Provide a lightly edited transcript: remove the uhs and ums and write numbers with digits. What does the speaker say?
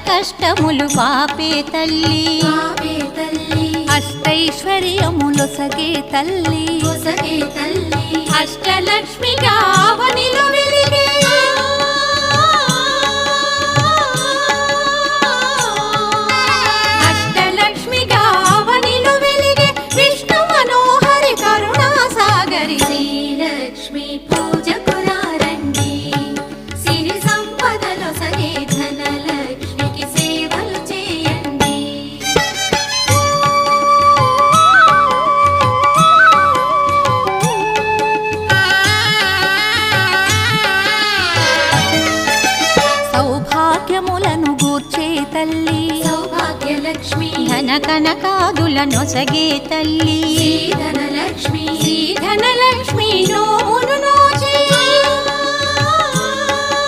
కష్టములు పాపే తల్లి అష్టైశ్వర్యములొసగే తల్లి అష్టలక్ష్మిగా అవనిలో వెలిగే అష్టలక్ష్మిగా అవనిలో వెలిగే విష్ణు మనోహరి కరుణా సాగరి శ్రీలక్ష్మి పూజకు రండి సిరి సంపదలో సగే ధనలక్ష్మికి సేవలు చేయండి సౌభాగ్యములను గూర్చే తల్లి సౌభాగ్యలక్ష్మి ధన కనకాదుల నొసగే తల్లి ధనలక్ష్మి ధనలక్ష్మి నో